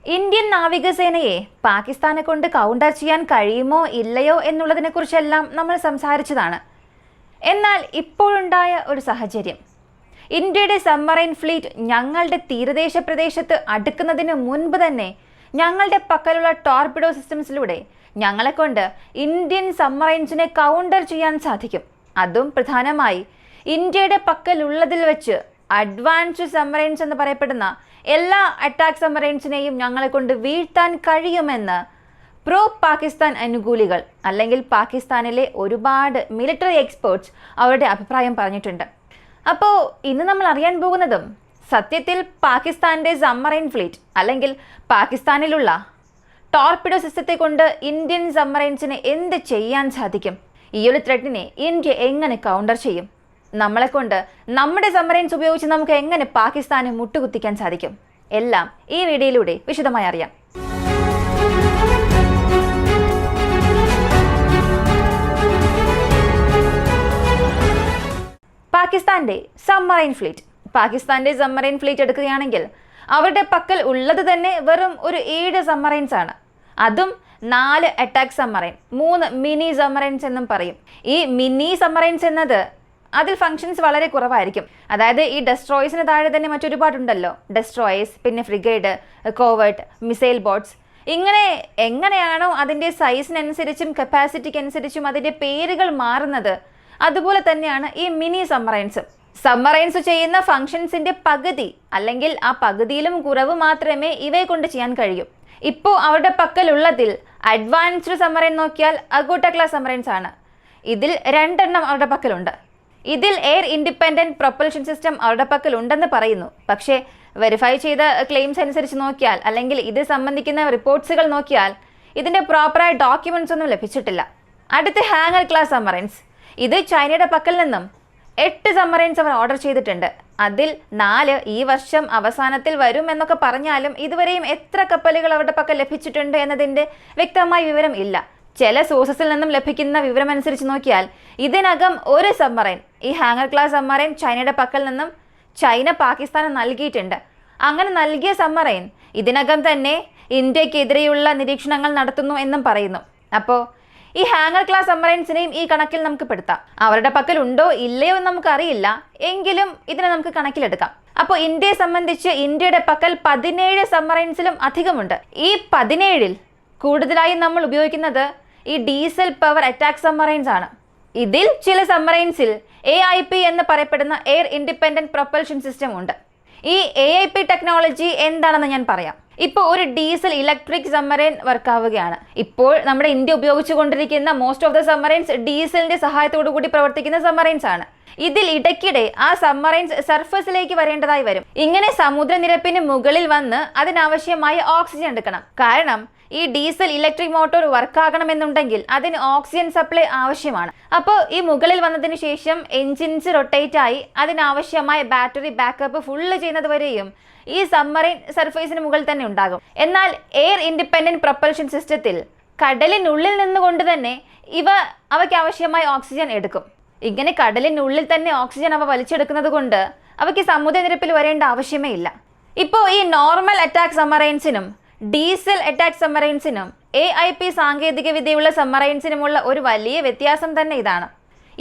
Indian നാവികസേനയെ പാകിസ്ഥാനെ കൊണ്ട് counter ചെയ്യാൻ കഴിയുമോ ഇല്ലയോ എന്നുള്ളതിനെക്കുറിച്ചെല്ലാം നമ്മൾ സംസാരിച്ചതാണ്. എന്നാൽ ഇപ്പോഴുണ്ടായ ഒരു സാഹചര്യം, ഇന്ത്യയുടെ സബ്മറൈൻ ഫ്ലീറ്റ് ഞങ്ങളുടെ തീരദേശ പ്രദേശത്ത് അടുക്കുന്നതിന് മുൻപ് തന്നെ ഞങ്ങളുടെ പക്കലുള്ള ടോർപിഡോ സിസ്റ്റംസിലൂടെ ഞങ്ങളെക്കൊണ്ട് ഇന്ത്യൻ സബ്മറൈൻസിനെ കൗണ്ടർ ചെയ്യാൻ സാധിക്കും. അതും പ്രധാനമായി ഇന്ത്യയുടെ പക്കലുള്ളതിൽ വെച്ച് അഡ്വാൻസ്ഡ് സബ്മറൈൻസ് എന്ന് പറയപ്പെടുന്ന എല്ലാ അറ്റാക്ക് സബ്മറൈൻസിനെയും ഞങ്ങളെ കൊണ്ട് വീഴ്ത്താൻ കഴിയുമെന്ന് പ്രോ പാകിസ്ഥാൻ അനുകൂലികൾ അല്ലെങ്കിൽ പാകിസ്ഥാനിലെ ഒരുപാട് മിലിറ്ററി എക്സ്പേർട്സ് അവരുടെ അഭിപ്രായം പറഞ്ഞിട്ടുണ്ട്. അപ്പോൾ ഇന്ന് നമ്മൾ അറിയാൻ പോകുന്നതും സത്യത്തിൽ പാകിസ്ഥാൻ്റെ സബ്മറൈൻ ഫ്ലീറ്റ് അല്ലെങ്കിൽ പാകിസ്ഥാനിലുള്ള ടോർപിഡോ സിസ്റ്റത്തെ കൊണ്ട് ഇന്ത്യൻ സബ്മറൈൻസിന് എന്ത് ചെയ്യാൻ സാധിക്കും, ഈ ഒരു ത്രെറ്റിനെ ഇന്ത്യ എങ്ങനെ കൗണ്ടർ ചെയ്യും, നമ്മളെ കൊണ്ട് നമ്മുടെ സബ്മറൈൻസ് ഉപയോഗിച്ച് നമുക്ക് എങ്ങനെ പാകിസ്ഥാനെ മുട്ടുകുത്തിക്കാൻ സാധിക്കും, എല്ലാം ഈ വീഡിയോയിലൂടെ വിശദമായി അറിയാം. പാകിസ്ഥാന്റെ സബ്മറൈൻ ഫ്ലീറ്റ് എടുക്കുകയാണെങ്കിൽ അവരുടെ പക്കൽ ഉള്ളത് തന്നെ വെറും ഒരു 7 സബ്മറൈൻസ് ആണ്. അതും 4 അറ്റാക്ക് സബ്മറൈൻ, 3 മിനി സബ്മറൈൻസ് എന്നും പറയും. ഈ മിനി സബ്മറൈൻസ് എന്നത് അതിൽ ഫങ്ഷൻസ് വളരെ കുറവായിരിക്കും. അതായത് ഈ ഡെസ്ട്രോയേഴ്സിന് താഴെ തന്നെ മറ്റൊരുപാടുണ്ടല്ലോ, ഡെസ്ട്രോയേഴ്സ്, പിന്നെ ഫ്രിഗേഡ്, കോവേർട്ട്, മിസൈൽ ബോട്ട്സ്. ഇങ്ങനെ എങ്ങനെയാണോ അതിൻ്റെ സൈസിനനുസരിച്ചും കപ്പാസിറ്റിക്ക് അനുസരിച്ചും അതിൻ്റെ പേരുകൾ മാറുന്നത്, അതുപോലെ തന്നെയാണ് ഈ മിനി സബ്മറൈൻസ് ചെയ്യുന്ന ഫങ്ഷൻസിന്റെ പകുതി അല്ലെങ്കിൽ ആ പകുതിയിലും കുറവ് മാത്രമേ ഇവയെ കൊണ്ട് ചെയ്യാൻ കഴിയൂ. ഇപ്പോൾ അവരുടെ പക്കലുള്ളതിൽ അഡ്വാൻസ്ഡ് സബ്മറൈൻ നോക്കിയാൽ അഗോട്ട ക്ലാസ് സബ്മറൈൻസ് ആണ്. ഇതിൽ 2 എണ്ണം അവരുടെ പക്കലുണ്ട്. ഇതിൽ എയർ ഇൻഡിപെൻഡന്റ് പ്രൊപ്പൽഷൻ സിസ്റ്റം അവരുടെ പക്കൽ ഉണ്ടെന്ന് പറയുന്നു. പക്ഷേ വെരിഫൈ ചെയ്ത ക്ലെയിംസ് അനുസരിച്ച് നോക്കിയാൽ അല്ലെങ്കിൽ ഇത് സംബന്ധിക്കുന്ന റിപ്പോർട്ട്സുകൾ നോക്കിയാൽ ഇതിന്റെ പ്രോപ്പറായ ഡോക്യുമെന്റ്സ് ഒന്നും ലഭിച്ചിട്ടില്ല. അടുത്ത ഹാങ്ങർ ക്ലാസ് സബ്മറൈൻസ്, ഇത് ചൈനയുടെ പക്കൽ നിന്നും 8 സബ്മറൈൻസ് അവർ ഓർഡർ ചെയ്തിട്ടുണ്ട്. അതിൽ 4 ഈ വർഷം അവസാനത്തിൽ വരും എന്നൊക്കെ പറഞ്ഞാലും ഇതുവരെയും എത്ര കപ്പലുകൾ അവരുടെ പക്കൽ ലഭിച്ചിട്ടുണ്ട് എന്നതിൻ്റെ വ്യക്തമായ വിവരം ഇല്ല. ചില സോഴ്സസിൽ നിന്നും ലഭിക്കുന്ന വിവരം അനുസരിച്ച് നോക്കിയാൽ ഇതിനകം ഒരു സബ്മറൈൻ, ഈ ഹാങ്ങർ ക്ലാസ് സബ്മറൈൻ ചൈനയുടെ പക്കൽ നിന്നും ചൈന പാകിസ്ഥാന് നൽകിയിട്ടുണ്ട്. അങ്ങനെ നൽകിയ സബ്മറൈൻ ഇതിനകം തന്നെ ഇന്ത്യക്കെതിരെയുള്ള നിരീക്ഷണങ്ങൾ നടത്തുന്നു എന്നും പറയുന്നു. അപ്പോൾ ഈ ഹാങ്ങർ ക്ലാസ് സബ്മറൈൻസിനെയും ഈ കണക്കിൽ നമുക്ക് പെടുത്താം. അവരുടെ പക്കൽ ഉണ്ടോ ഇല്ലയോ എന്ന് നമുക്കറിയില്ല, എങ്കിലും ഇതിനെ നമുക്ക് കണക്കിലെടുക്കാം. അപ്പോൾ ഇന്ത്യയെ സംബന്ധിച്ച് ഇന്ത്യയുടെ പക്കൽ 17 സബ്മറൈൻസിലും അധികമുണ്ട്. ഈ 17-ൽ കൂടുതലായി നമ്മൾ ഉപയോഗിക്കുന്നത് ഈ ഡീസൽ പവർ അറ്റാക്ക് സബ്മറൈൻസ് ആണ്. ഇതിൽ ചില സബ്മറൈൻസിൽ AIP എന്ന് പറയപ്പെടുന്ന എയർ ഇൻഡിപെൻഡന്റ് പ്രൊപ്പൽഷൻ സിസ്റ്റം ഉണ്ട്. ഈ AIP ടെക്നോളജി എന്താണെന്ന് ഞാൻ പറയാം. ഇപ്പോൾ ഒരു ഡീസൽ ഇലക്ട്രിക് സബ്മറൈൻ വർക്കാവുകയാണ്. ഇപ്പോൾ നമ്മുടെ ഇന്ത്യ ഉപയോഗിച്ചുകൊണ്ടിരിക്കുന്ന മോസ്റ്റ് ഓഫ് ദ സബ്മറൈൻസ് ഡീസലിന്റെ സഹായത്തോടു കൂടി പ്രവർത്തിക്കുന്ന സബ്മറൈൻസ് ആണ്. ഇതിൽ ഇടയ്ക്കിടെ ആ സബ്മറൈൻസ് സർഫസിലേക്ക് വരേണ്ടതായി വരും. ഇങ്ങനെ സമുദ്രനിരപ്പിന് മുകളിൽ വന്ന് അതിനാവശ്യമായ ഓക്സിജൻ എടുക്കണം. കാരണം ഈ ഡീസൽ ഇലക്ട്രിക് മോട്ടോർ വർക്കാകണമെന്നുണ്ടെങ്കിൽ അതിന് ഓക്സിജൻ സപ്ലൈ ആവശ്യമാണ്. അപ്പോൾ ഈ മുകളിൽ വന്നതിന് ശേഷം എൻജിൻസ് റൊട്ടേറ്റ് ആയി അതിനാവശ്യമായ ബാറ്ററി ബാക്കപ്പ് ഫുള്ള് ചെയ്യുന്നത് വരെയും ഈ സബ്മറൈൻ സർഫേസിന് മുകളിൽ തന്നെ ഉണ്ടാകും. എന്നാൽ എയർ ഇൻഡിപെൻഡന്റ് പ്രൊപ്പൽഷൻ സിസ്റ്റത്തിൽ കടലിനുള്ളിൽ നിന്നുകൊണ്ട് തന്നെ അവയ്ക്ക് ആവശ്യമായ ഓക്സിജൻ എടുക്കും. ഇങ്ങനെ കടലിനുള്ളിൽ തന്നെ ഓക്സിജൻ അവ വലിച്ചെടുക്കുന്നത് കൊണ്ട് അവയ്ക്ക് സമുദ്രനിരപ്പിൽ വരേണ്ട ആവശ്യമേ ഇല്ല. ഇപ്പോൾ ഈ നോർമൽ അറ്റാക്ക് സബ്മറൈൻസിനും ഡീസൽ അറ്റാക്ക് സബ്മറൈൻസിനും AIP സാങ്കേതിക വിദ്യയുള്ള സബ്മറൈൻസിനുമുള്ള ഒരു വലിയ വ്യത്യാസം തന്നെ ഇതാണ്.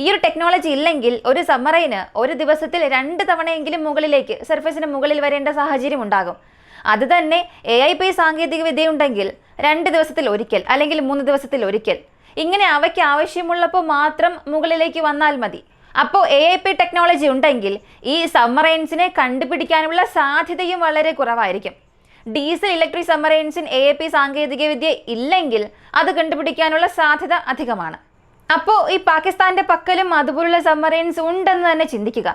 ഈ ഒരു ടെക്നോളജി ഇല്ലെങ്കിൽ ഒരു സബ്മറൈന് ഒരു ദിവസത്തിൽ 2 തവണയെങ്കിലും മുകളിലേക്ക് സർഫസിന് മുകളിൽ വരേണ്ട സാഹചര്യം ഉണ്ടാകും. അത് തന്നെ AIP സാങ്കേതിക വിദ്യ ഉണ്ടെങ്കിൽ 2 ദിവസത്തിൽ ഒരിക്കൽ അല്ലെങ്കിൽ 3 ദിവസത്തിൽ ഒരിക്കൽ, ഇങ്ങനെ അവയ്ക്ക് ആവശ്യമുള്ളപ്പോൾ മാത്രം മുകളിലേക്ക് വന്നാൽ മതി. അപ്പോൾ AIP ടെക്നോളജി ഉണ്ടെങ്കിൽ ഈ സബ്മറൈൻസിനെ കണ്ടുപിടിക്കാനുള്ള സാധ്യതയും വളരെ കുറവായിരിക്കും. ഡീസൽ ഇലക്ട്രിക് സബ്മറൈൻസിന് AIP സാങ്കേതിക വിദ്യ ഇല്ലെങ്കിൽ അത് കണ്ടുപിടിക്കാനുള്ള സാധ്യത അധികമാണ്. അപ്പോൾ ഈ പാകിസ്ഥാന്റെ പക്കലും അതുപോലുള്ള സബ്മറൈൻസ് ഉണ്ടെന്ന് തന്നെ ചിന്തിക്കുക.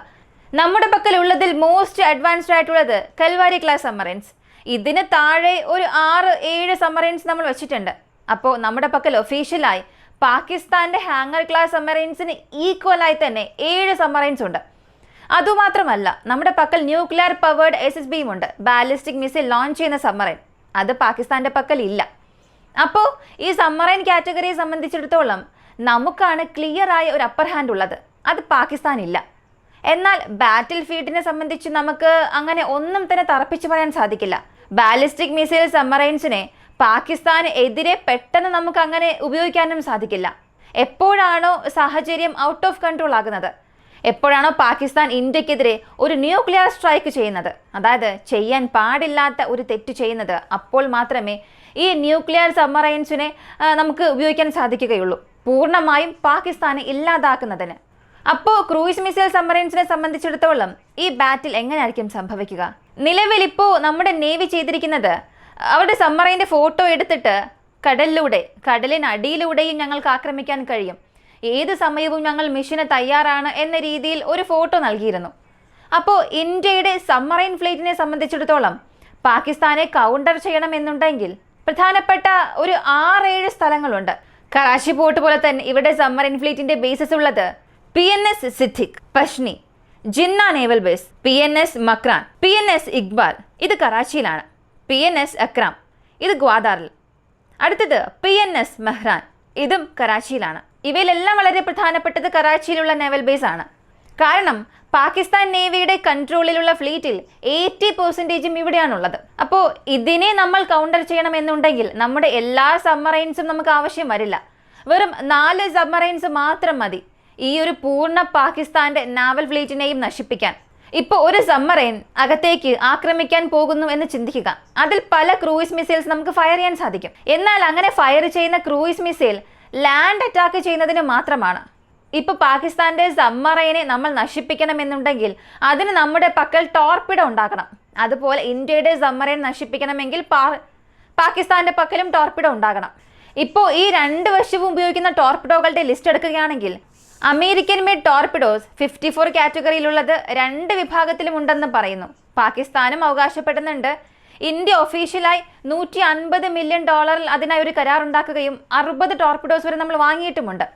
നമ്മുടെ പക്കലുള്ളതിൽ മോസ്റ്റ് അഡ്വാൻസ്ഡ് ആയിട്ടുള്ളത് കൽവാരി ക്ലാസ് സബ്മറൈൻസ്. ഇതിന് താഴെ ഒരു 6-7 സബ്മറൈൻസ് നമ്മൾ വെച്ചിട്ടുണ്ട്. അപ്പോൾ നമ്മുടെ പക്കൽ ഒഫീഷ്യലായി പാകിസ്ഥാന്റെ ഹാങ്ങർ ക്ലാസ് സബ്മറൈൻസിന് ഈക്വലായി തന്നെ 7 സബ്മറൈൻസ് ഉണ്ട്. അതുമാത്രമല്ല, നമ്മുടെ പക്കൽ ന്യൂക്ലിയർ പവേർഡ് SSBയും ഉണ്ട്, ബാലിസ്റ്റിക് മിസൈൽ ലോഞ്ച് ചെയ്യുന്ന സബ്മറൈൻ. അത് പാകിസ്ഥാന്റെ പക്കൽ ഇല്ല. അപ്പോൾ ഈ സബ്മറൈൻ കാറ്റഗറിയെ സംബന്ധിച്ചിടത്തോളം നമുക്കാണ് ക്ലിയർ ആയ ഒരു അപ്പർ ഹാൻഡ് ഉള്ളത്, അത് പാകിസ്ഥാനില്ല. എന്നാൽ ബാറ്റിൽ ഫീൽഡിനെ സംബന്ധിച്ച് നമുക്ക് അങ്ങനെ ഒന്നും തന്നെ തറപ്പിച്ചു പറയാൻ സാധിക്കില്ല. ബാലിസ്റ്റിക് മിസൈൽ സബ്മറൈൻസിനെ പാകിസ്ഥാന് എതിരെ പെട്ടെന്ന് നമുക്ക് അങ്ങനെ ഉപയോഗിക്കാനും സാധിക്കില്ല. എപ്പോഴാണോ സാഹചര്യം ഔട്ട് ഓഫ് കൺട്രോൾ ആകുന്നത്, എപ്പോഴാണോ പാകിസ്ഥാൻ ഇന്ത്യക്കെതിരെ ഒരു ന്യൂക്ലിയർ സ്ട്രൈക്ക് ചെയ്യുന്നത്, അതായത് ചെയ്യാൻ പാടില്ലാത്ത ഒരു തെറ്റ് ചെയ്യുന്നത്, അപ്പോൾ മാത്രമേ ഈ ന്യൂക്ലിയർ സബ്മറൈൻസിനെ നമുക്ക് ഉപയോഗിക്കാൻ സാധിക്കുകയുള്ളൂ, പൂർണ്ണമായും പാകിസ്ഥാനെ ഇല്ലാതാക്കുന്നതിന്. അപ്പോൾ ക്രൂയിസ് മിസൈൽ സബ്മറൈൻസിനെ സംബന്ധിച്ചിടത്തോളം ഈ ബാറ്റിൽ എങ്ങനെയായിരിക്കും സംഭവിക്കുക? നിലവിൽ ഇപ്പോൾ നമ്മുടെ നേവി ചെയ്തിരിക്കുന്നത്, അവരുടെ സബ്മറൈൻ്റെ ഫോട്ടോ എടുത്തിട്ട് കടലിനടിയിലൂടെയും ഞങ്ങൾക്ക് ആക്രമിക്കാൻ കഴിയും, ഏത് സമയവും ഞങ്ങൾ മിഷന് തയ്യാറാണ് എന്ന രീതിയിൽ ഒരു ഫോട്ടോ നൽകിയിരുന്നു. അപ്പോൾ ഇന്ത്യയുടെ സബ്മറൈൻ ഫ്ലീറ്റിനെ സംബന്ധിച്ചിടത്തോളം പാകിസ്ഥാനെ കൗണ്ടർ ചെയ്യണമെന്നുണ്ടെങ്കിൽ പ്രധാനപ്പെട്ട ഒരു 6-7 സ്ഥലങ്ങളുണ്ട്. കറാച്ചി പോർട്ട് പോലെ തന്നെ ഇവിടെ സബ്മറൈൻ ഫ്ലീറ്റിന്റെ ബേസസ് ഉള്ളത് PNS Siddiq, Pasni, Jinnah naval base, PNS Makran, PNS Iqbal, ഇത് കറാച്ചിയിലാണ്, PNS അക്രാം, ഇത് ഗ്വാദാറിൽ, അടുത്തത് PNS മെഹ്റാൻ, ഇതും കറാച്ചിയിലാണ്. ഇവയിലെല്ലാം വളരെ പ്രധാനപ്പെട്ടത് കറാച്ചിയിലുള്ള നേവൽ ബേസ് ആണ്. കാരണം പാകിസ്ഥാൻ നേവിയുടെ കൺട്രോളിലുള്ള ഫ്ലീറ്റിൽ 80% ഇവിടെയാണുള്ളത്. അപ്പോൾ ഇതിനെ നമ്മൾ കൗണ്ടർ ചെയ്യണമെന്നുണ്ടെങ്കിൽ നമ്മുടെ എല്ലാ സബ്മറൈൻസും നമുക്ക് ആവശ്യം വരില്ല. വെറും 4 സബ്മറൈൻസ് മാത്രം മതി ഈ ഒരു പൂർണ്ണ പാകിസ്ഥാന്റെ നാവൽ ഫ്ലീറ്റിനെയും നശിപ്പിക്കാൻ. ഇപ്പോൾ ഒരു സബ്മറൈൻ അകത്തേക്ക് ആക്രമിക്കാൻ പോകുന്നു എന്ന് ചിന്തിക്കുക, അതിൽ പല ക്രൂയിസ് മിസൈൽസ് നമുക്ക് ഫയർ ചെയ്യാൻ സാധിക്കും. എന്നാൽ അങ്ങനെ ഫയർ ചെയ്യുന്ന ക്രൂയിസ് മിസൈൽ ലാൻഡ് അറ്റാക്ക് ചെയ്യുന്നതിന് മാത്രമാണ്. ഇപ്പോൾ പാകിസ്ഥാന്റെ സബ്മറൈനെ നമ്മൾ നശിപ്പിക്കണമെന്നുണ്ടെങ്കിൽ അതിന് നമ്മുടെ പക്കൽ ടോർപിഡോ ഉണ്ടാക്കണം. അതുപോലെ ഇന്ത്യയുടെ സബ്മറൈൻ നശിപ്പിക്കണമെങ്കിൽ പാകിസ്ഥാന്റെ പക്കലും ടോർപിഡോ ഉണ്ടാകണം. ഇപ്പോൾ ഈ 2 വശവും ഉപയോഗിക്കുന്ന ടോർപിഡോകളുടെ ലിസ്റ്റ് എടുക്കുകയാണെങ്കിൽ അമേരിക്കൻ മെയ്ഡ് ടോർപിഡോസ് 54 കാറ്റഗറിയിലുള്ളത് 2 വിഭാഗത്തിലും ഉണ്ടെന്ന് പറയുന്നു. പാകിസ്ഥാനും അവകാശപ്പെടുന്നുണ്ട്. ഇന്ത്യ ഒഫീഷ്യലായി $150 മില്യൺ അതിനായി ഒരു കരാർ ഉണ്ടാക്കുകയും 60 ടോർപിഡോസ് വരെ നമ്മൾ വാങ്ങിയിട്ടുമുണ്ട്.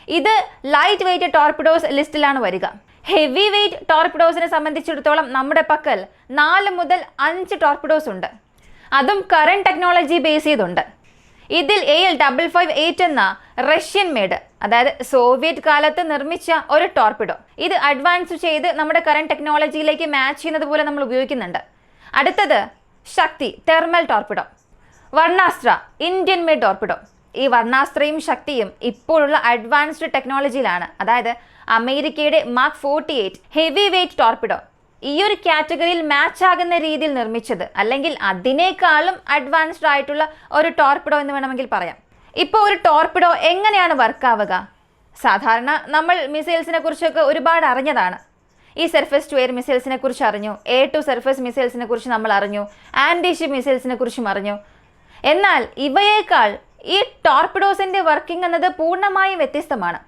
ഇത് ലൈറ്റ് വെയ്റ്റ് ടോർപിഡോസ് ലിസ്റ്റിലാണ് വരിക. ഹെവി വെയ്റ്റ് ടോർപിഡോസിനെ സംബന്ധിച്ചിടത്തോളം നമ്മുടെ പക്കൽ 4 മുതൽ 5 ടോർപിഡോസ് ഉണ്ട്. അതും കറന്റ് ടെക്നോളജി ബേസ് ചെയ്തുണ്ട്. ഇതിൽ AL-558 എന്ന റഷ്യൻ മെയ്ഡ്, അതായത് സോവിയറ്റ് കാലത്ത് നിർമ്മിച്ച ഒരു ടോർപിഡോ, ഇത് അഡ്വാൻസ് ചെയ്ത് നമ്മുടെ കറന്റ് ടെക്നോളജിയിലേക്ക് മാച്ച് ചെയ്യുന്നത് പോലെ നമ്മൾ ഉപയോഗിക്കുന്നുണ്ട്. അടുത്തത് Shakti thermal torpedo, Varunastra Indian made torpedo. ഈ വർണ്ണാസ്ത്രയും ശക്തിയും ഇപ്പോഴുള്ള അഡ്വാൻസ്ഡ് ടെക്നോളജിയിലാണ്. അതായത് അമേരിക്കയുടെ മാർക്ക് 48 ഹെവി വെയ്റ്റ് ടോർപിഡോ ഈ ഒരു കാറ്റഗറിയിൽ മാച്ച് ആകുന്ന രീതിയിൽ നിർമ്മിച്ചത്, അല്ലെങ്കിൽ അതിനേക്കാളും അഡ്വാൻസ്ഡ് ആയിട്ടുള്ള ഒരു ടോർപിഡോ എന്ന് വേണമെങ്കിൽ പറയാം. ഇപ്പോൾ ഒരു ടോർപിഡോ എങ്ങനെയാണ് വർക്കാവുക? സാധാരണ നമ്മൾ മിസൈൽസിനെ കുറിച്ചൊക്കെ ഒരുപാട് അറിഞ്ഞതാണ്. ഈ സർഫസ് ടു എയർ മിസൈൽസിനെ കുറിച്ച് അറിഞ്ഞു, എയർ ടു സർഫസ് മിസൈൽസിനെ കുറിച്ച് നമ്മൾ അറിഞ്ഞു, ആന്റി ഷിപ്പ് മിസൈൽസിനെ കുറിച്ചും അറിഞ്ഞു. എന്നാൽ ഇവയേക്കാൾ ഈ ടോർപിഡോസിന്റെ വർക്കിംഗ് എന്നത് പൂർണ്ണമായും വ്യത്യസ്തമാണ്.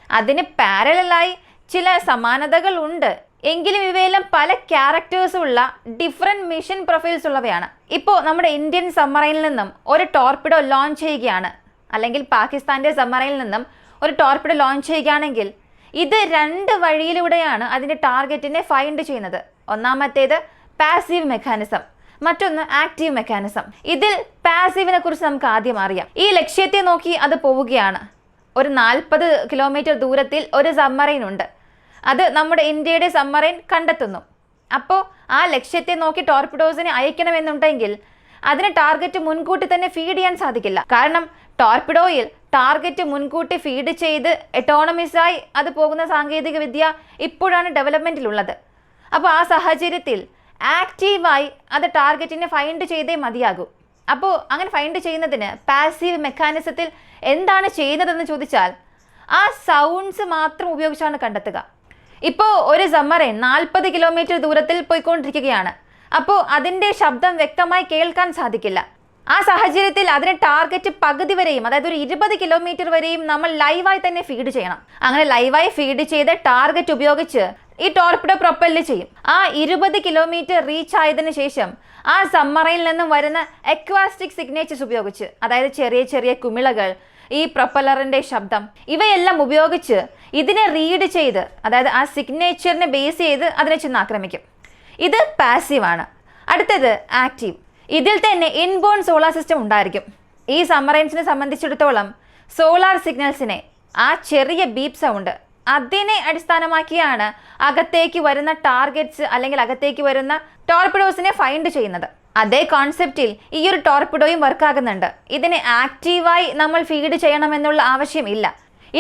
അതിന് പാരലായി ചില സമാനതകൾ ഉണ്ട്, എങ്കിലും ഇവയെല്ലാം പല ക്യാരക്ടേഴ്സും ഉള്ള ഡിഫറെൻറ്റ് മിഷൻ പ്രൊഫൈൽസ് ഉള്ളവയാണ്. ഇപ്പോൾ നമ്മുടെ ഇന്ത്യൻ സബ്മറൈനിൽ നിന്നും ഒരു ടോർപിഡോ ലോഞ്ച് ചെയ്യുകയാണ്, അല്ലെങ്കിൽ പാകിസ്ഥാൻ്റെ സബ്മറൈനിൽ നിന്നും ഒരു ടോർപിഡോ ലോഞ്ച് ചെയ്യുകയാണെങ്കിൽ ഇത് 2 വഴിയിലൂടെയാണ് അതിൻ്റെ ടാർഗറ്റിനെ ഫൈൻഡ് ചെയ്യുന്നത്. ഒന്നാമത്തേത് പാസീവ് മെക്കാനിസം, മറ്റൊന്ന് ആക്റ്റീവ് മെക്കാനിസം. ഇതിൽ പാസീവിനെ കുറിച്ച് നമുക്ക് ആദ്യം അറിയാം. ഈ ലക്ഷ്യത്തെ നോക്കി അത് പോവുകയാണ്. ഒരു 40 കിലോമീറ്റർ ദൂരത്തിൽ ഒരു സബ്മറൈൻ ഉണ്ട്. അത് നമ്മുടെ ഇന്ത്യയുടെ സബ്മറൈൻ കണ്ടെത്തുന്നു. അപ്പോൾ ആ ലക്ഷ്യത്തെ നോക്കി ടോർപിഡോസിനെ അയക്കണമെന്നുണ്ടെങ്കിൽ അതിന് ടാർഗറ്റ് മുൻകൂട്ടി തന്നെ ഫീഡ് ചെയ്യാൻ സാധിക്കില്ല. കാരണം ടോർപിഡോയിൽ ടാർഗറ്റ് മുൻകൂട്ടി ഫീഡ് ചെയ്ത് ഓട്ടോണമസായി അത് പോകുന്ന സാങ്കേതിക വിദ്യ ഇപ്പോഴാണ് ഡെവലപ്മെൻറ്റിലുള്ളത്. അപ്പോൾ ആ സാഹചര്യത്തിൽ ആക്റ്റീവായി അത് ടാർഗറ്റിനെ ഫൈൻഡ് ചെയ്തേ മതിയാകൂ. അപ്പോൾ അങ്ങനെ ഫൈൻഡ് ചെയ്യുന്നതിന് പാസീവ് മെക്കാനിസത്തിൽ എന്താണ് ചെയ്യുന്നതെന്ന് ചോദിച്ചാൽ ആ സൗണ്ട്സ് മാത്രം ഉപയോഗിച്ചാണ് കണ്ടെത്തുക. ഇപ്പോൾ ഒരു സബ്മറൈൻ 40 കിലോമീറ്റർ ദൂരത്തിൽ പോയിക്കൊണ്ടിരിക്കുകയാണ്. അപ്പോൾ അതിൻ്റെ ശബ്ദം വ്യക്തമായി കേൾക്കാൻ സാധിക്കില്ല. ആ സാഹചര്യത്തിൽ അതിന് ടാർഗറ്റ് പകുതി വരെയും, അതായത് ഒരു 20 കിലോമീറ്റർ വരെയും നമ്മൾ ലൈവായി തന്നെ ഫീഡ് ചെയ്യണം. അങ്ങനെ ലൈവായി ഫീഡ് ചെയ്ത് ടാർഗറ്റ് ഉപയോഗിച്ച് ഈ ടോർപിഡോ പ്രൊപ്പല് ചെയ്യും. ആ 20 കിലോമീറ്റർ റീച്ച് ആയതിനു ശേഷം ആ സബ്മറൈനിൽ നിന്നും വരുന്ന അക്വാസ്റ്റിക് സിഗ്നേച്ചേഴ്സ് ഉപയോഗിച്ച്, അതായത് ചെറിയ ചെറിയ കുമിളകൾ, ഈ പ്രൊപ്പല്ലറിൻ്റെ ശബ്ദം, ഇവയെല്ലാം ഉപയോഗിച്ച് ഇതിനെ റീഡ് ചെയ്ത്, അതായത് ആ സിഗ്നേച്ചറിനെ ബേസ് ചെയ്ത് അതിനെ ചെന്ന് ആക്രമിക്കും. ഇത് പാസീവാണ്. അടുത്തത് ആക്റ്റീവ്. ഇതിൽ തന്നെ ഇൻബോൺ സോളാർ സിസ്റ്റം ഉണ്ടായിരിക്കും. ഈ സബ്മറൈൻസിനെ സംബന്ധിച്ചിടത്തോളം സോളാർ സിഗ്നൽസിനെ, ആ ചെറിയ ബീപ്പ് സൗണ്ട്, അതിനെ അടിസ്ഥാനമാക്കിയാണ് അകത്തേക്ക് വരുന്ന ടാർഗറ്റ്സ് അല്ലെങ്കിൽ അകത്തേക്ക് വരുന്ന ടോർപിഡോസിനെ ഫൈൻഡ് ചെയ്യുന്നത്. അതേ കോൺസെപ്റ്റിൽ ഈ ഒരു ടോർപിഡോയും വർക്കാകുന്നുണ്ട്. ഇതിനെ ആക്റ്റീവായി നമ്മൾ ഫീഡ് ചെയ്യണമെന്നുള്ള ആവശ്യമില്ല.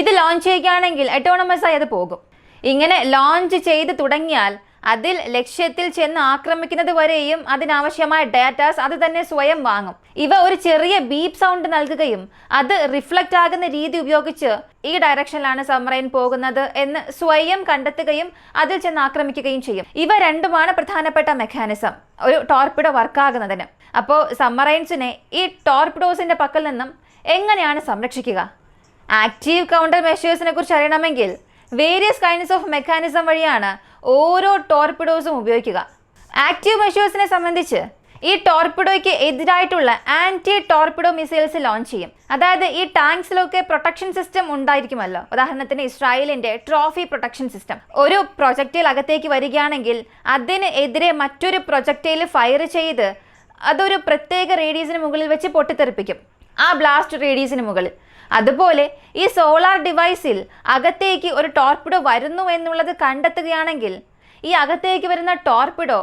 ഇത് ലോഞ്ച് ചെയ്യുകയാണെങ്കിൽ ഓട്ടോണമസ് ആയി അത് പോകും. ഇങ്ങനെ ലോഞ്ച് ചെയ്ത് തുടങ്ങിയാൽ അതിൽ ലക്ഷ്യത്തിൽ ചെന്ന് ആക്രമിക്കുന്നത് വരെയും അതിനാവശ്യമായ ഡാറ്റാസ് അത് തന്നെ സ്വയം വാങ്ങും. ഇവ ഒരു ചെറിയ ബീപ്പ് സൗണ്ട് നൽകുകയും അത് റിഫ്ലക്റ്റ് ആകുന്ന രീതി ഉപയോഗിച്ച് ഈ ഡയറക്ഷനിലാണ് സബ്മറൈൻ പോകുന്നത് എന്ന് സ്വയം കണ്ടെത്തുകയും അതിൽ ചെന്ന് ആക്രമിക്കുകയും ചെയ്യും. ഇവ രണ്ടുമാണ് പ്രധാനപ്പെട്ട മെക്കാനിസം ഒരു ടോർപിഡോ വർക്കാകുന്നതിന്. അപ്പോൾ സബ്മറൈൻസിനെ ഈ ടോർപിഡോസിന്റെ പക്കൽ നിന്നും എങ്ങനെയാണ് സംരക്ഷിക്കുക? ആക്റ്റീവ് കൗണ്ടർ മെഷേഴ്സിനെ കുറിച്ച് അറിയണമെങ്കിൽ വേരിയസ് കൈൻഡ്സ് ഓഫ് മെക്കാനിസം വഴിയാണ് ഓരോ ടോർപിഡോസും ഉപയോഗിക്കുക. ആക്റ്റീവ് മെഷേഴ്സിനെ സംബന്ധിച്ച് ഈ ടോർപിഡോയ്ക്ക് എതിരായിട്ടുള്ള ആന്റി ടോർപിഡോ മിസൈൽസ് ലോഞ്ച് ചെയ്യും. അതായത് ഈ ടാങ്ക്സിലൊക്കെ പ്രൊട്ടക്ഷൻ സിസ്റ്റം ഉണ്ടായിരിക്കുമല്ലോ. ഉദാഹരണത്തിന് ഇസ്രായേലിന്റെ ട്രോഫി പ്രൊട്ടക്ഷൻ സിസ്റ്റം. ഒരു പ്രൊജക്ടൈൽ അകത്തേക്ക് വരികയാണെങ്കിൽ അതിന് എതിരെ മറ്റൊരു പ്രൊജക്ടൈൽ ഫയർ ചെയ്ത് അതൊരു പ്രത്യേക റേഡിയസിന് മുകളിൽ വെച്ച് പൊട്ടിത്തെറിപ്പിക്കും, ആ ബ്ലാസ്റ്റ് റേഡിയസിന് മുകളിൽ. അതുപോലെ ഈ സോളാർ ഡിവൈസിൽ അകത്തേക്ക് ഒരു ടോർപിഡോ വരുന്നു എന്നുള്ളത് കണ്ടെത്തുകയാണെങ്കിൽ ഈ അകത്തേക്ക് വരുന്ന ടോർപിഡോ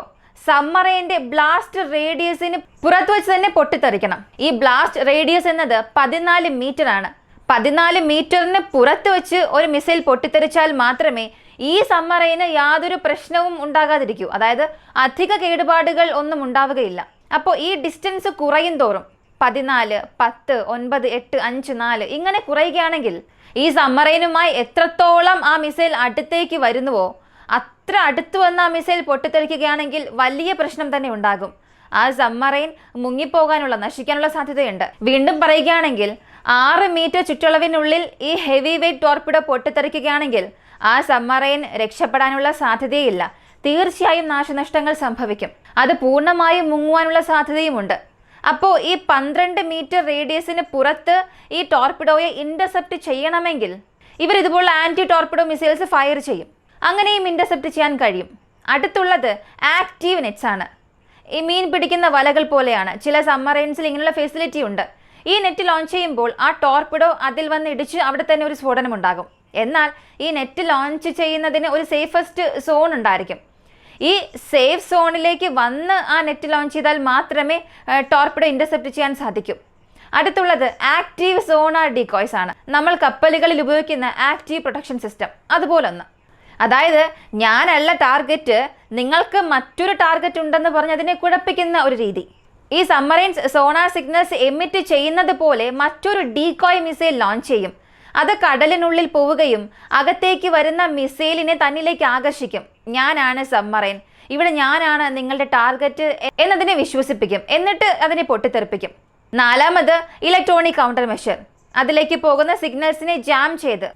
സബ്മറൈൻ്റെ ബ്ലാസ്റ്റ് റേഡിയസിന് പുറത്തു വെച്ച് തന്നെ പൊട്ടിത്തെറിക്കണം. ഈ ബ്ലാസ്റ്റ് റേഡിയസ് എന്നത് 14 മീറ്റർ ആണ്. 14 മീറ്ററിന് പുറത്ത് വെച്ച് ഒരു മിസൈൽ പൊട്ടിത്തെറിച്ചാൽ മാത്രമേ ഈ സബ്മറൈന് യാതൊരു പ്രശ്നവും ഉണ്ടാകാതിരിക്കൂ. അതായത് അധിക കേടുപാടുകൾ ഒന്നും ഉണ്ടാവുകയില്ല. അപ്പോൾ ഈ ഡിസ്റ്റൻസ് കുറയും തോറും 14, 10, 9, 8, 5, 4 ഇങ്ങനെ കുറയുകയാണെങ്കിൽ ഈ സബ്മറൈനുമായി എത്രത്തോളം ആ മിസൈൽ അടുത്തേക്ക് വരുന്നുവോ അത്ര അടുത്ത് വന്ന ആ മിസൈൽ പൊട്ടിത്തെറിക്കുകയാണെങ്കിൽ വലിയ പ്രശ്നം തന്നെ ഉണ്ടാകും. ആ സബ്മറൈൻ മുങ്ങിപ്പോകാനുള്ള നശിക്കാനുള്ള സാധ്യതയുണ്ട്. വീണ്ടും പറയുകയാണെങ്കിൽ 6 മീറ്റർ ചുറ്റളവിനുള്ളിൽ ഈ ഹെവി വെയ്റ്റ് ടോർപിഡോ പൊട്ടിത്തെറിക്കുകയാണെങ്കിൽ ആ സബ്മറൈൻ രക്ഷപ്പെടാനുള്ള സാധ്യതയില്ല. തീർച്ചയായും നാശനഷ്ടങ്ങൾ സംഭവിക്കും. അത് പൂർണ്ണമായും മുങ്ങുവാനുള്ള സാധ്യതയുമുണ്ട്. അപ്പോൾ ഈ 12 മീറ്റർ റേഡിയസിന് പുറത്ത് ഈ ടോർപിഡോയെ ഇന്റർസെപ്റ്റ് ചെയ്യണമെങ്കിൽ ഇവർ ഇതുപോലുള്ള ആന്റി ടോർപിഡോ മിസൈൽസ് ഫയർ ചെയ്യും. അങ്ങനെയും ഇന്റർസെപ്റ്റ് ചെയ്യാൻ കഴിയും. അടുത്തുള്ളത് ആക്റ്റീവ് നെറ്റ്സ് ആണ്. ഈ മീൻ പിടിക്കുന്ന വലകൾ പോലെയാണ്. ചില സബ്മറൈൻസിൽ ഇങ്ങനെയുള്ള ഫെസിലിറ്റി ഉണ്ട്. ഈ നെറ്റ് ലോഞ്ച് ചെയ്യുമ്പോൾ ആ ടോർപിഡോ അതിൽ വന്ന് ഇടിച്ച് അവിടെ തന്നെ ഒരു സ്ഫോടനം ഉണ്ടാകും. എന്നാൽ ഈ നെറ്റ് ലോഞ്ച് ചെയ്യുന്നതിന് ഒരു സേഫസ്റ്റ് സോൺ ഉണ്ടായിരിക്കും. ഈ സേഫ് സോണിലേക്ക് വന്ന് ആ നെറ്റ് ലോഞ്ച് ചെയ്താൽ മാത്രമേ ടോർപിഡോ ഇന്റർസെപ്റ്റ് ചെയ്യാൻ സാധിക്കൂ. അടുത്തുള്ളത് ആക്റ്റീവ് സോണാർ ഡീകോയ്സ് ആണ്. നമ്മൾ കപ്പലുകളിൽ ഉപയോഗിക്കുന്ന ആക്റ്റീവ് പ്രൊട്ടക്ഷൻ സിസ്റ്റം അതുപോലൊന്ന്. അതായത് ഞാനല്ല ടാർഗറ്റ്, നിങ്ങൾക്ക് മറ്റൊരു ടാർഗറ്റ് ഉണ്ടെന്ന് പറഞ്ഞ് അതിനെ കുഴപ്പിക്കുന്ന ഒരു രീതി. ഈ സബ്മറൈൻസ് സോണാർ സിഗ്നൽസ് എമിറ്റ് ചെയ്യുന്നത് പോലെ മറ്റൊരു ഡീകോയ് മിസൈൽ ലോഞ്ച് ചെയ്യും. അത് കടലിനുള്ളിൽ പോവുകയും അകത്തേക്ക് വരുന്ന മിസൈലിനെ തന്നിലേക്ക് ആകർഷിക്കും. ഞാനാണ് സബ്മറൈൻ, ഇവിടെ ഞാനാണ് നിങ്ങളുടെ ടാർഗറ്റ് എന്നതിനെ വിശ്വസിപ്പിക്കും. എന്നിട്ട് അതിനെ പൊട്ടിത്തെറിപ്പിക്കും. 4ാമത് ഇലക്ട്രോണിക് കൗണ്ടർ മെഷർ. അതിലേക്ക് പോകുന്ന സിഗ്നൽസിനെ ജാം ചെയ്ത്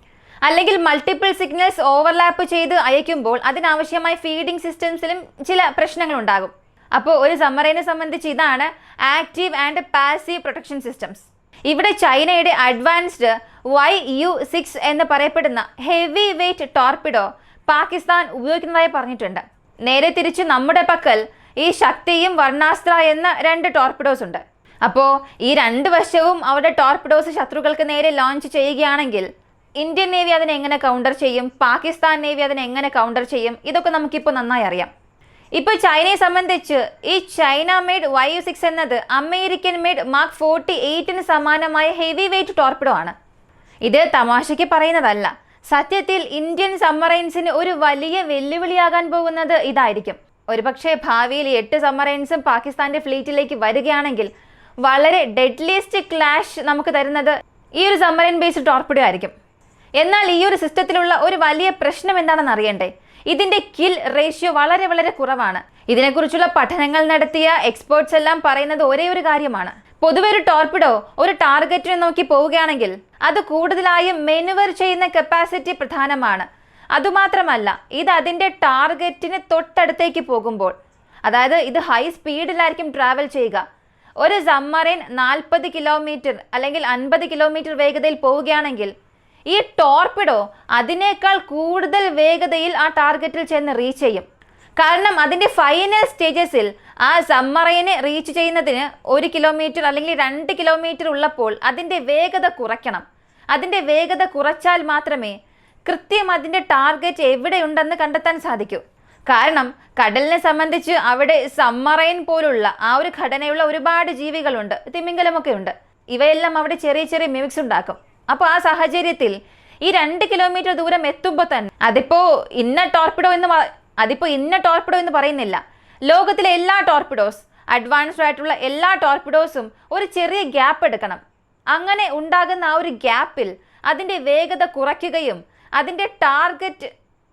അല്ലെങ്കിൽ മൾട്ടിപ്പിൾ സിഗ്നൽസ് ഓവർലാപ്പ് ചെയ്ത് അയക്കുമ്പോൾ അതിനാവശ്യമായ ഫീഡിംഗ് സിസ്റ്റംസിലും ചില പ്രശ്നങ്ങൾ ഉണ്ടാകും. അപ്പോൾ ഒരു സബ്മറൈനെ സംബന്ധിച്ച് ഇതാണ് active and passive protection systems. ഇവിടെ ചൈനയുടെ അഡ്വാൻസ്ഡ് YU-6 എന്ന് പറയപ്പെടുന്ന ഹെവി വെയ്റ്റ് ടോർപിഡോ പാകിസ്ഥാൻ ഉപയോഗിക്കുന്നതായി പറഞ്ഞിട്ടുണ്ട്. നേരെ തിരിച്ച് നമ്മുടെ പക്കൽ ഈ ശക്തിയും വർണ്ണാസ്ത്ര എന്ന 2 ടോർപിഡോസ് ഉണ്ട്. അപ്പോൾ ഈ 2 വശവും അവരുടെ ടോർപിഡോസ് ശത്രുക്കൾക്ക് നേരെ ലോഞ്ച് ചെയ്യുകയാണെങ്കിൽ ഇന്ത്യൻ നേവി അതിനെ എങ്ങനെ കൗണ്ടർ ചെയ്യും, പാകിസ്ഥാൻ നേവി അതിനെ എങ്ങനെ കൗണ്ടർ ചെയ്യും, ഇതൊക്കെ നമുക്കിപ്പോൾ നന്നായി അറിയാം. ഇപ്പോൾ ചൈനയെ സംബന്ധിച്ച് ഈ ചൈന മെയ്ഡ് YU-6 എന്നത് അമേരിക്കൻ മെയ്ഡ് മാർക്ക് 48ന് സമാനമായ ഹെവി വെയ്റ്റ് ടോർപിഡോ ആണ്. ഇത് തമാശയ്ക്ക് പറയുന്നതല്ല. സത്യത്തിൽ ഇന്ത്യൻ സബ്മറൈൻസിന് ഒരു വലിയ വെല്ലുവിളിയാകാൻ പോകുന്നത് ഇതായിരിക്കും. ഒരുപക്ഷെ ഭാവിയിൽ 8 സബ്മറൈൻസും പാകിസ്ഥാന്റെ ഫ്ലീറ്റിലേക്ക് വരികയാണെങ്കിൽ വളരെ ഡെഡ്ലിയസ്റ്റ് ക്ലാഷ് നമുക്ക് തരുന്നത് ഈ ഒരു സബ്മറൈൻ ബേസ്ഡ് ടോർപിഡോ ആയിരിക്കും. എന്നാൽ ഈ ഒരു സിസ്റ്റത്തിലുള്ള ഒരു വലിയ പ്രശ്നം എന്താണെന്ന് അറിയണ്ടേ? ഇതിന്റെ കിൽ റേഷ്യോ വളരെ വളരെ കുറവാണ്. ഇതിനെക്കുറിച്ചുള്ള പഠനങ്ങൾ നടത്തിയ എക്സ്പേർട്സ് എല്ലാം പറയുന്നത് ഒരേ ഒരു കാര്യമാണ്. പൊതുവെ ഒരു ടോർപിഡോ ഒരു ടാർഗറ്റിനെ നോക്കി പോവുകയാണെങ്കിൽ അത് കൂടുതലായും മെനുവർ ചെയ്യുന്ന കപ്പാസിറ്റി പ്രധാനമാണ്. അതുമാത്രമല്ല, ഇത് അതിൻ്റെ ടാർഗറ്റിന് തൊട്ടടുത്തേക്ക് പോകുമ്പോൾ, അതായത് ഇത് ഹൈ സ്പീഡിലായിരിക്കും ട്രാവൽ ചെയ്യുക. ഒരു സബ്മറൈൻ 40 കിലോമീറ്റർ അല്ലെങ്കിൽ 50 കിലോമീറ്റർ വേഗതയിൽ പോവുകയാണെങ്കിൽ ഈ ടോർപിഡോ അതിനേക്കാൾ കൂടുതൽ വേഗതയിൽ ആ ടാർഗറ്റിൽ ചെന്ന് റീച്ച് ചെയ്യും. കാരണം അതിൻ്റെ ഫൈനൽ സ്റ്റേജസിൽ ആ സബ്മറൈനെ റീച്ച് ചെയ്യുന്നതിന് 1 കിലോമീറ്റർ അല്ലെങ്കിൽ 2 കിലോമീറ്റർ ഉള്ളപ്പോൾ അതിൻ്റെ വേഗത കുറയ്ക്കണം. അതിൻ്റെ വേഗത കുറച്ചാൽ മാത്രമേ കൃത്യം അതിൻ്റെ ടാർഗറ്റ് എവിടെയുണ്ടെന്ന് കണ്ടെത്താൻ സാധിക്കൂ. കാരണം കടലിനെ സംബന്ധിച്ച് അവിടെ സബ്മറൈൻ പോലുള്ള ആ ഒരു ഘടനയുള്ള ഒരുപാട് ജീവികളുണ്ട്, തിമിംഗലമൊക്കെ ഉണ്ട്. ഇവയെല്ലാം അവിടെ ചെറിയ ചെറിയ മിമിക്സ് ഉണ്ടാക്കും. അപ്പോൾ ആ സാഹചര്യത്തിൽ ഈ 2 കിലോമീറ്റർ ദൂരം എത്തുമ്പോൾ തന്നെ അതിപ്പോ ഇന്ന ടോർപിഡോ എന്ന് പറയുന്നില്ല. ലോകത്തിലെ എല്ലാ ടോർപിഡോസ്, അഡ്വാൻസ്ഡ് ആയിട്ടുള്ള എല്ലാ ടോർപിഡോസും ഒരു ചെറിയ ഗ്യാപ്പ് എടുക്കണം. അങ്ങനെ ഉണ്ടാകുന്ന ആ ഒരു ഗ്യാപ്പിൽ അതിൻ്റെ വേഗത കുറയ്ക്കുകയും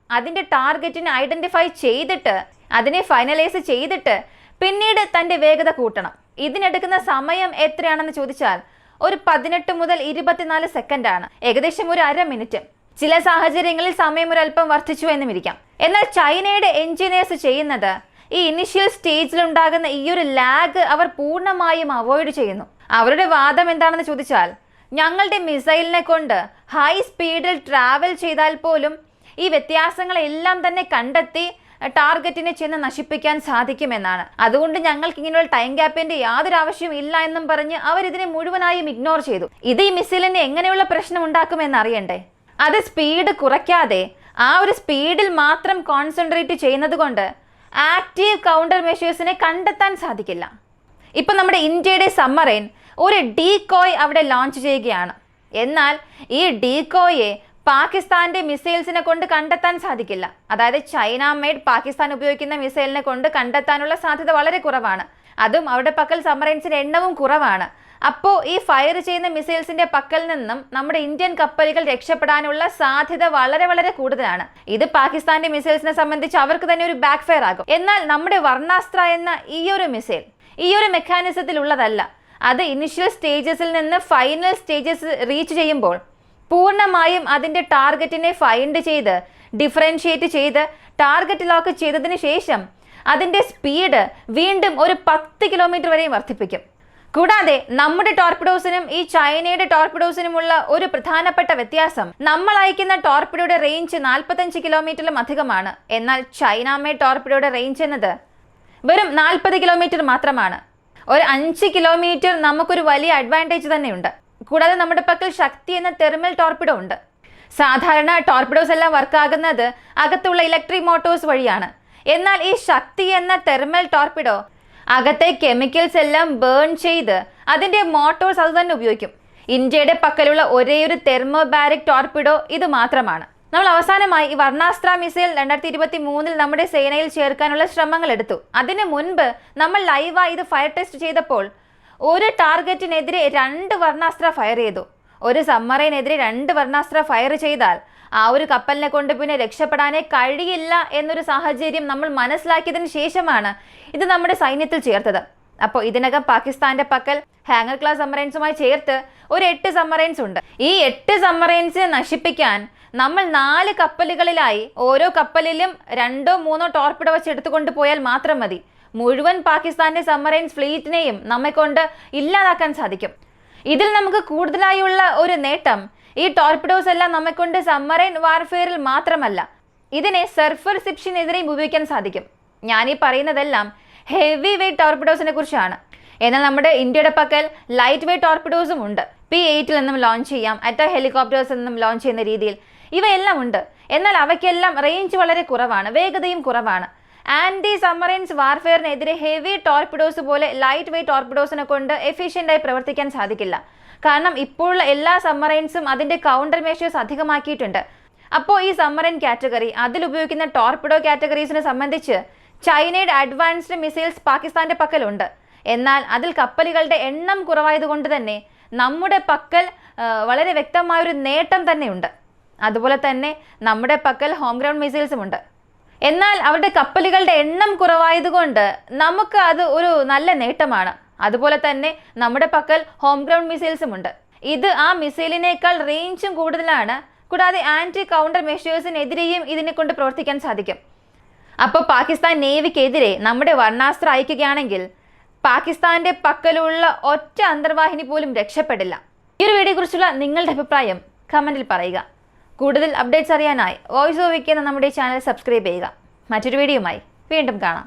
അതിൻ്റെ ടാർഗറ്റിനെ ഐഡന്റിഫൈ ചെയ്തിട്ട് അതിനെ ഫൈനലൈസ് ചെയ്തിട്ട് പിന്നീട് തൻ്റെ വേഗത കൂട്ടണം. ഇതിനെടുക്കുന്ന സമയം എത്രയാണെന്ന് ചോദിച്ചാൽ ഒരു 18 മുതൽ 24 സെക്കൻഡാണ്, ഏകദേശം ഒരു അര മിനിറ്റ്. ചില സാഹചര്യങ്ങളിൽ സമയം ഒരല്പം വർദ്ധിച്ചു എന്നുമിരിക്കാം. എന്നാൽ ചൈനയുടെ എഞ്ചിനീയേഴ്സ് ചെയ്യുന്നത് ഈ ഇനിഷ്യൽ സ്റ്റേജിൽ ഉണ്ടാകുന്ന ഈ ഒരു ലാഗ് അവർ പൂർണ്ണമായും അവോയ്ഡ് ചെയ്യുന്നു. അവരുടെ വാദം എന്താണെന്ന് ചോദിച്ചാൽ, ഞങ്ങളുടെ മിസൈലിനെ കൊണ്ട് ഹൈ സ്പീഡിൽ ട്രാവൽ ചെയ്താൽ പോലും ഈ വ്യത്യാസങ്ങളെല്ലാം തന്നെ കണ്ടെത്തി ടാർഗറ്റിനെ ചെന്ന് നശിപ്പിക്കാൻ സാധിക്കുമെന്നാണ്. അതുകൊണ്ട് ഞങ്ങൾക്ക് ഇങ്ങനെയുള്ള ടൈം ഗ്യാപ്പിന്റെ യാതൊരു ആവശ്യവും ഇല്ല എന്നും പറഞ്ഞ് അവർ ഇതിനെ മുഴുവനായും ഇഗ്നോർ ചെയ്തു. ഇത് ഈ മിസൈലിന് എങ്ങനെയുള്ള പ്രശ്നം ഉണ്ടാക്കുമെന്ന് അറിയണ്ടേ? അത് സ്പീഡ് കുറയ്ക്കാതെ ആ ഒരു സ്പീഡിൽ മാത്രം കോൺസെൻട്രേറ്റ് ചെയ്യുന്നത് കൊണ്ട് ആക്റ്റീവ് കൗണ്ടർ മെഷേഴ്സിനെ കണ്ടെത്താൻ സാധിക്കില്ല. ഇപ്പം നമ്മുടെ ഇന്ത്യയുടെ സബ്മറൈൻ ഒരു ഡീകോയ് അവിടെ ലോഞ്ച് ചെയ്യുകയാണ്. എന്നാൽ ഈ ഡീകോയെ പാകിസ്ഥാന്റെ മിസൈൽസിനെ കൊണ്ട് കണ്ടെത്താൻ സാധിക്കില്ല. അതായത് ചൈന മെയ്ഡ് പാകിസ്ഥാൻ ഉപയോഗിക്കുന്ന മിസൈലിനെ കൊണ്ട് കണ്ടെത്താനുള്ള സാധ്യത വളരെ കുറവാണ്. അതും അവരുടെ പക്കൽ സബ്മറൈൻസിന്റെ എണ്ണവും കുറവാണ്. അപ്പോൾ ഈ ഫയർ ചെയ്യുന്ന മിസൈൽസിന്റെ പക്കൽ നിന്നും നമ്മുടെ ഇന്ത്യൻ കപ്പലുകൾ രക്ഷപ്പെടാനുള്ള സാധ്യത വളരെ വളരെ കൂടുതലാണ്. ഇത് പാകിസ്ഥാന്റെ മിസൈൽസിനെ സംബന്ധിച്ച് അവർക്ക് തന്നെ ഒരു ബാക്ക് ഫയർ ആകും. എന്നാൽ നമ്മുടെ വർണ്ണാസ്ത്ര എന്ന ഈ ഒരു മിസൈൽ ഈ ഒരു മെക്കാനിസത്തിൽ ഉള്ളതല്ല. അത് ഇനിഷ്യൽ സ്റ്റേജസിൽ നിന്ന് ഫൈനൽ സ്റ്റേജസ് റീച്ച് ചെയ്യുമ്പോൾ പൂർണ്ണമായും അതിൻ്റെ ടാർഗറ്റിനെ ഫൈൻഡ് ചെയ്ത് ഡിഫറൻഷിയേറ്റ് ചെയ്ത് ടാർഗറ്റ് ലോക്ക് ചെയ്തതിന് ശേഷം അതിൻ്റെ സ്പീഡ് വീണ്ടും ഒരു 10 കിലോമീറ്റർ വരെയും വർദ്ധിപ്പിക്കും. കൂടാതെ നമ്മുടെ ടോർപിഡോസിനും ഈ ചൈനയുടെ ടോർപിഡോസിനുമുള്ള ഒരു പ്രധാനപ്പെട്ട വ്യത്യാസം, നമ്മൾ അയക്കുന്ന ടോർപിഡോയുടെ റേഞ്ച് 45 കിലോമീറ്ററിലും അധികമാണ്. എന്നാൽ ചൈന മെയ്ഡ് ടോർപിഡോയുടെ റേഞ്ച് എന്നത് വെറും 40 കിലോമീറ്റർ മാത്രമാണ്. ഒരു 5 കിലോമീറ്റർ നമുക്കൊരു വലിയ അഡ്വാൻറ്റേജ് തന്നെയുണ്ട്. കൂടാതെ നമ്മുടെ പക്കൽ ശക്തി എന്ന തെർമൽ ടോർപിഡോ ഉണ്ട്. സാധാരണ ടോർപിഡോസ് എല്ലാം വർക്കാകുന്നത് അകത്തുള്ള ഇലക്ട്രിക് മോട്ടോഴ്സ് വഴിയാണ്. എന്നാൽ ഈ ശക്തി എന്ന തെർമൽ ടോർപിഡോ അകത്തെ കെമിക്കൽസ് എല്ലാം ബേൺ ചെയ്ത് അതിൻ്റെ മോട്ടോഴ്സ് അത് തന്നെ ഉപയോഗിക്കും. ഇന്ത്യയുടെ പക്കലുള്ള ഒരേയൊരു തെർമോബാരിക് ടോർപിഡോ ഇത് മാത്രമാണ്. നമ്മൾ അവസാനമായി ഈ വർണ്ണാസ്ത്ര മിസൈൽ 2023 നമ്മുടെ സേനയിൽ ചേർക്കാനുള്ള ശ്രമങ്ങൾ എടുത്തു. അതിനു മുൻപ് നമ്മൾ ലൈവായി ഇത് ഫയർ ടെസ്റ്റ് ചെയ്തപ്പോൾ ഒരു ടാർഗറ്റിനെതിരെ 2 വർണ്ണാസ്ത്ര ഫയർ ചെയ്തു. ഒരു സബ്മറൈനെതിരെ 2 വർണ്ണാസ്ത്ര ഫയർ ചെയ്താൽ ആ ഒരു കപ്പലിനെ കൊണ്ട് പിന്നെ രക്ഷപ്പെടാനേ കഴിയില്ല എന്നൊരു സാഹചര്യം നമ്മൾ മനസ്സിലാക്കിയതിന് ശേഷമാണ് ഇത് നമ്മുടെ സൈന്യത്തിൽ ചേർത്തത്. അപ്പോൾ ഇതിനകം പാകിസ്ഥാന്റെ പക്കൽ ഹാങ്ങർ ക്ലാസ് സബ്മറൈൻസുമായി ചേർത്ത് ഒരു 8 സബ്മറൈൻസ് ഉണ്ട്. ഈ 8 സബ്മറൈൻസിനെ നശിപ്പിക്കാൻ നമ്മൾ 4 കപ്പലുകളിലായി ഓരോ കപ്പലിലും 2-3 ടോർപിഡോ വെച്ച് എടുത്തുകൊണ്ട് പോയാൽ മാത്രം മതി. മുഴുവൻ പാകിസ്ഥാന്റെ സബ്മറൈൻസ് ഫ്ലീറ്റിനെയും നമ്മെ കൊണ്ട് ഇല്ലാതാക്കാൻ സാധിക്കും. ഇതിൽ നമുക്ക് കൂടുതലായുള്ള ഒരു നേട്ടം, ഈ ടോർപിഡോസ് എല്ലാം നമ്മെക്കൊണ്ട് സബ്മറൈൻ വാർഫെയറിൽ മാത്രമല്ല, ഇതിനെ സർഫർ ഷിപ്സിനെതിരെയും ഉപയോഗിക്കാൻ സാധിക്കും. ഞാനീ പറയുന്നതെല്ലാം ഹെവി വെയ്റ്റ് ടോർപിഡോസിനെ കുറിച്ചാണ്. എന്നാൽ നമ്മുടെ ഇന്ത്യയുടെ പക്കൽ ലൈറ്റ് വെയ്റ്റ് ടോർപിഡോസും ഉണ്ട്. P8 നിന്നും ലോഞ്ച് ചെയ്യാം, അറ്റാക്ക് ഹെലികോപ്റ്റേഴ്സിൽ നിന്നും ലോഞ്ച് ചെയ്യുന്ന രീതിയിൽ ഇവയെല്ലാം ഉണ്ട്. എന്നാൽ അവയ്ക്കെല്ലാം റേഞ്ച് വളരെ കുറവാണ്, വേഗതയും കുറവാണ്. ആൻറ്റി സബ്മറൈൻസ് വാർഫെയറിനെതിരെ ഹെവി ടോർപിഡോസ് പോലെ ലൈറ്റ് വെയ്റ്റ് ടോർപിഡോസിനെ കൊണ്ട് എഫിഷ്യൻ്റായി പ്രവർത്തിക്കാൻ സാധിക്കില്ല. കാരണം ഇപ്പോഴുള്ള എല്ലാ സബ്മറൈൻസും അതിൻ്റെ കൗണ്ടർ മെഷേഴ്സ് അധികമാക്കിയിട്ടുണ്ട്. അപ്പോൾ ഈ സബ്മറൈൻ കാറ്റഗറി, അതിലുപയോഗിക്കുന്ന ടോർപിഡോ കാറ്റഗറീസിനെ സംബന്ധിച്ച് ചൈനയുടെ അഡ്വാൻസ്ഡ് മിസൈൽസ് പാകിസ്ഥാന്റെ പക്കലുണ്ട്. എന്നാൽ അതിൽ കപ്പലുകളുടെ എണ്ണം കുറവായതുകൊണ്ട് തന്നെ നമ്മുടെ പക്കൽ വളരെ വ്യക്തമായൊരു നേട്ടം തന്നെയുണ്ട്. അതുപോലെ തന്നെ നമ്മുടെ പക്കൽ ഹോം ഗ്രൗണ്ട് മിസൈൽസും ഉണ്ട്. എന്നാൽ അവരുടെ കപ്പലുകളുടെ എണ്ണം കുറവായതുകൊണ്ട് നമുക്ക് അത് ഒരു നല്ല നേട്ടമാണ്. അതുപോലെ തന്നെ നമ്മുടെ പക്കൽ ഹോം ഗ്രൗണ്ട് മിസൈൽസും ഉണ്ട്. ഇത് ആ മിസൈലിനേക്കാൾ റേഞ്ചും കൂടുതലാണ്. കൂടാതെ ആൻറ്റി കൗണ്ടർ മെഷേഴ്സിനെതിരെയും ഇതിനെ കൊണ്ട് പ്രവർത്തിക്കാൻ സാധിക്കും. അപ്പോൾ പാകിസ്ഥാൻ നേവിക്കെതിരെ നമ്മുടെ വർണ്ണാസ്ത്ര അയക്കുകയാണെങ്കിൽ പാകിസ്ഥാന്റെ പക്കലുള്ള ഒറ്റ അന്തർവാഹിനി പോലും രക്ഷപ്പെടില്ല. ഈ ഒരു വീഡിയോയെ കുറിച്ചുള്ള നിങ്ങളുടെ അഭിപ്രായം കമന്റിൽ പറയുക. കൂടുതൽ അപ്ഡേറ്റ്സ് അറിയാനായി വോയിസ് ഓഫ് വിക്കി എന്ന നമ്മുടെ ചാനൽ സബ്സ്ക്രൈബ് ചെയ്യുക. മറ്റൊരു വീഡിയോയുമായി വീണ്ടും കാണാം.